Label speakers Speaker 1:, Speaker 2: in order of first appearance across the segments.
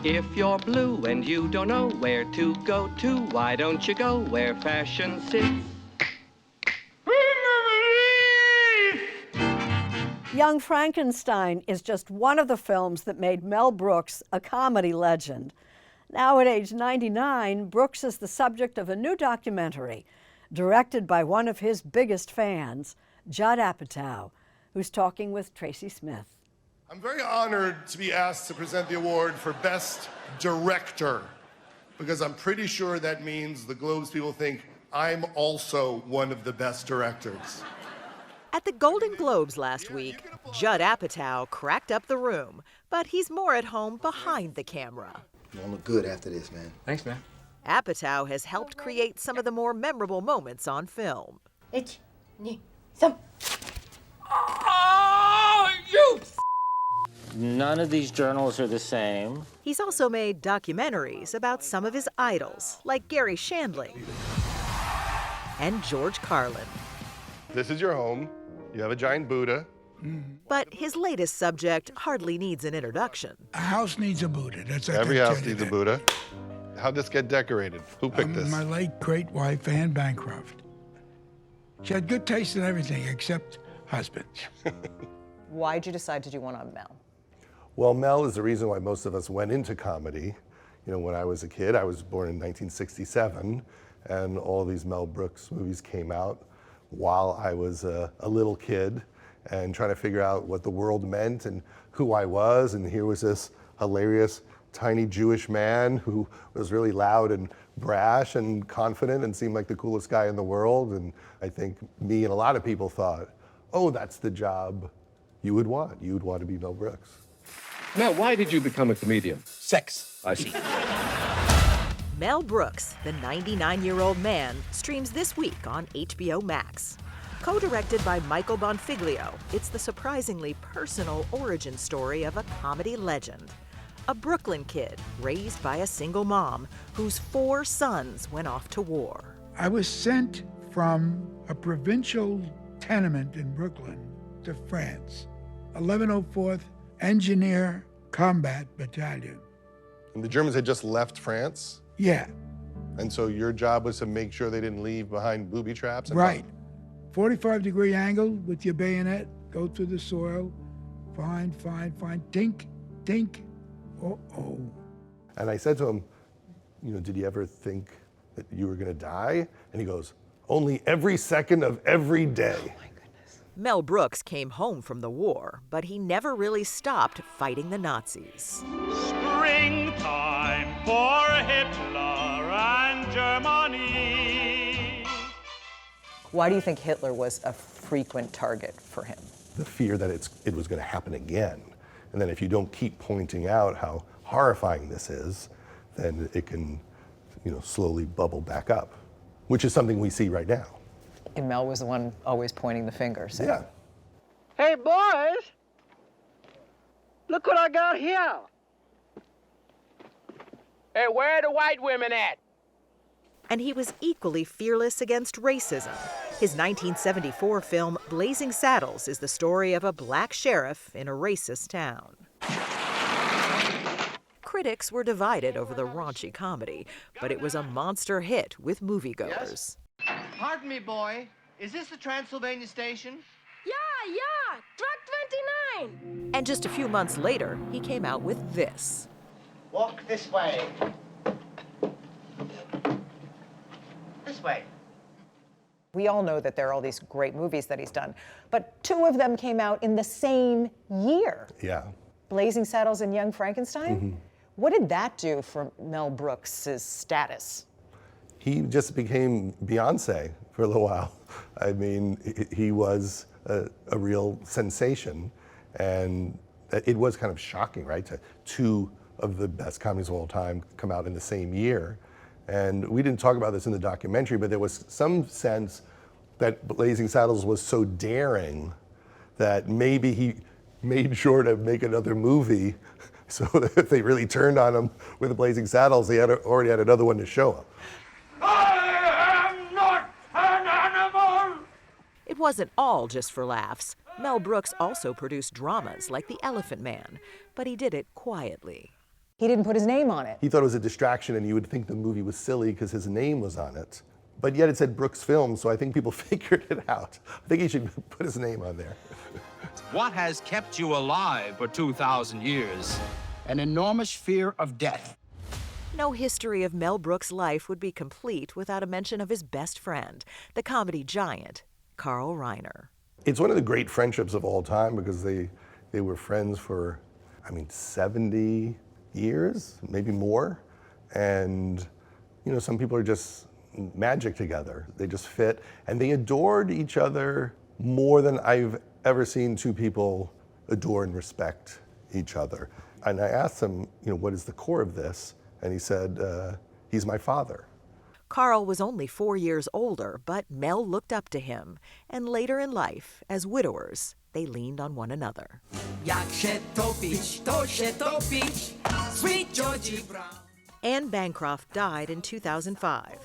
Speaker 1: If you're blue and you don't know where to go to, why don't you go where fashion sits?
Speaker 2: Young Frankenstein is just one of the films that made Mel Brooks a comedy legend. Now at age 99, Brooks is the subject of a new documentary directed by one of his biggest fans, Judd Apatow, who's talking with Tracy Smith.
Speaker 3: I'm very honored to be asked to present the award for Best Director, because I'm pretty sure that means the Globes people think I'm also one of the best directors.
Speaker 4: At the Golden Globes last week, Judd Apatow cracked up the room, but he's more at home behind the camera.
Speaker 5: You're gonna look good after this, man.
Speaker 6: Thanks, man.
Speaker 4: Apatow has helped create some of the more memorable moments on film.
Speaker 7: 1, 2, 3.
Speaker 6: Oh, you! None of these journals are the same.
Speaker 4: He's also made documentaries about some of his idols, like Gary Shandling and George Carlin.
Speaker 3: This is your home. You have a giant Buddha.
Speaker 4: But his latest subject hardly needs an introduction.
Speaker 8: A house needs a Buddha. That's like
Speaker 3: Every house needs a Buddha. How'd this get decorated? Who picked this?
Speaker 8: My late great wife, Anne Bancroft. She had good taste in everything except husbands.
Speaker 9: Why'd you decide to do one on Mel?
Speaker 3: Well, Mel is the reason why most of us went into comedy. You know, when I was a kid, I was born in 1967, and all these Mel Brooks movies came out while I was a little kid and trying to figure out what the world meant and who I was. And here was this hilarious, tiny Jewish man who was really loud and brash and confident and seemed like the coolest guy in the world. And I think me and a lot of people thought, oh, that's the job you would want. You would want to be Mel Brooks.
Speaker 10: Mel, why did you become a comedian?
Speaker 8: Sex.
Speaker 10: I see.
Speaker 4: Mel Brooks, the 99-year-old man, streams this week on HBO Max. Co-directed by Michael Bonfiglio, it's the surprisingly personal origin story of a comedy legend. A Brooklyn kid raised by a single mom whose 4 sons went off to war.
Speaker 8: I was sent from a provincial tenement in Brooklyn to France, 1104th Engineer Combat Battalion.
Speaker 3: And the Germans had just left France?
Speaker 8: Yeah.
Speaker 3: And so your job was to make sure they didn't leave behind booby traps?
Speaker 8: Right. 45-degree angle with your bayonet, go through the soil, find, tink, tink, oh.
Speaker 3: And I said to him, you know, did you ever think that you were gonna die? And he goes, only every second of every day.
Speaker 9: Oh my goodness.
Speaker 4: Mel Brooks came home from the war, but he never really stopped fighting the Nazis.
Speaker 11: Springtime for Hitler and Germany.
Speaker 9: Why do you think Hitler was a frequent target for him?
Speaker 3: The fear that it was gonna happen again. And then if you don't keep pointing out how horrifying this is, then it can, you know, slowly bubble back up, which is something we see right now.
Speaker 9: And Mel was the one always pointing the finger. So.
Speaker 3: Yeah.
Speaker 12: Hey, boys, look what I got here. Hey, where are the white women at?
Speaker 4: And he was equally fearless against racism. His 1974 film, Blazing Saddles, is the story of a black sheriff in a racist town. Critics were divided over the raunchy comedy, but it was a monster hit with moviegoers.
Speaker 12: Yes? Pardon me, boy. Is this the Transylvania station?
Speaker 7: Yeah, truck 29.
Speaker 4: And just a few months later, he came out with this.
Speaker 12: Walk this way. This way.
Speaker 9: We all know that there are all these great movies that he's done, but 2 of them came out in the same year.
Speaker 3: Yeah.
Speaker 9: Blazing Saddles and Young Frankenstein?
Speaker 3: Mm-hmm.
Speaker 9: What did that do for Mel Brooks' status?
Speaker 3: He just became Beyonce for a little while. I mean, he was a real sensation, and it was kind of shocking, right? To 2 of the best comedies of all time come out in the same year. And we didn't talk about this in the documentary, but there was some sense that Blazing Saddles was so daring that maybe he made sure to make another movie so that if they really turned on him with the Blazing Saddles, they already had another one to show him.
Speaker 11: I am not an animal!
Speaker 4: It wasn't all just for laughs. Mel Brooks also produced dramas like The Elephant Man, but he did it quietly.
Speaker 9: He didn't put his name on it.
Speaker 3: He thought it was a distraction, and you would think the movie was silly because his name was on it. But yet it said Brooks Films, so I think people figured it out. I think he should put his name on there.
Speaker 13: What has kept you alive for 2,000 years? An enormous fear of death.
Speaker 4: No history of Mel Brooks' life would be complete without a mention of his best friend, the comedy giant, Carl Reiner.
Speaker 3: It's one of the great friendships of all time because they were friends for, 70 years, maybe more. And, some people are just magic together. They just fit. And they adored each other more than I've ever seen two people adore and respect each other. And I asked him, what is the core of this? And he said, he's my father.
Speaker 4: Carl was only 4 years older, but Mel looked up to him. And later in life, as widowers, they leaned on one another. Anne Bancroft died in 2005.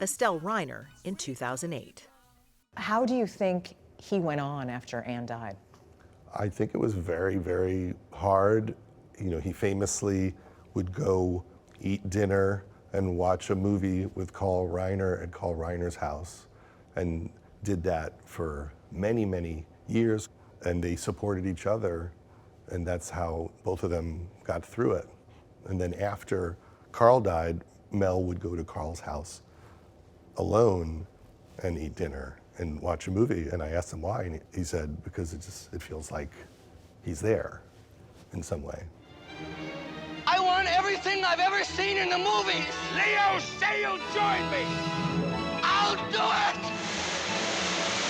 Speaker 4: Estelle Reiner in 2008.
Speaker 9: How do you think he went on after Anne died?
Speaker 3: I think it was very, very hard. He famously would go eat dinner and watch a movie with Carl Reiner at Carl Reiner's house, and did that for many, many years. And they supported each other, and that's how both of them got through it. And then after Carl died, Mel would go to Carl's house alone and eat dinner and watch a movie. And I asked him why, and he said, because it feels like he's there in some way.
Speaker 11: I want everything I've ever seen in the movies. Leo, say you'll join me. I'll do it.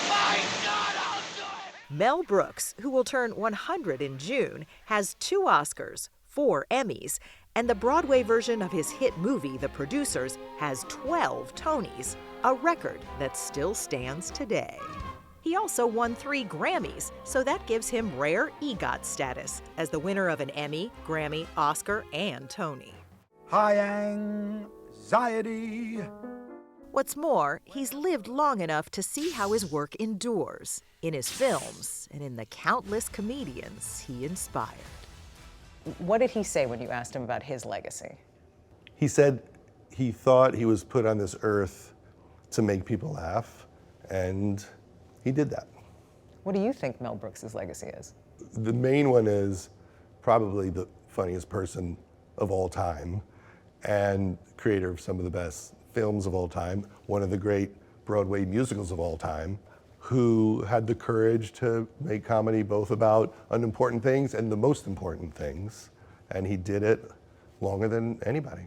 Speaker 11: My God, I'll do it.
Speaker 4: Mel Brooks, who will turn 100 in June, has 2 Oscars, 4 Emmys, and the Broadway version of his hit movie, The Producers, has 12 Tonys, a record that still stands today. He also won 3 Grammys, so that gives him rare EGOT status as the winner of an Emmy, Grammy, Oscar, and Tony.
Speaker 8: High anxiety.
Speaker 4: What's more, he's lived long enough to see how his work endures in his films and in the countless comedians he inspired.
Speaker 9: What did he say when you asked him about his legacy?
Speaker 3: He said he thought he was put on this earth to make people laugh, and he did that.
Speaker 9: What do you think Mel Brooks' legacy is?
Speaker 3: The main one is probably the funniest person of all time and creator of some of the best films of all time, one of the great Broadway musicals of all time, who had the courage to make comedy both about unimportant things and the most important things, and he did it longer than anybody.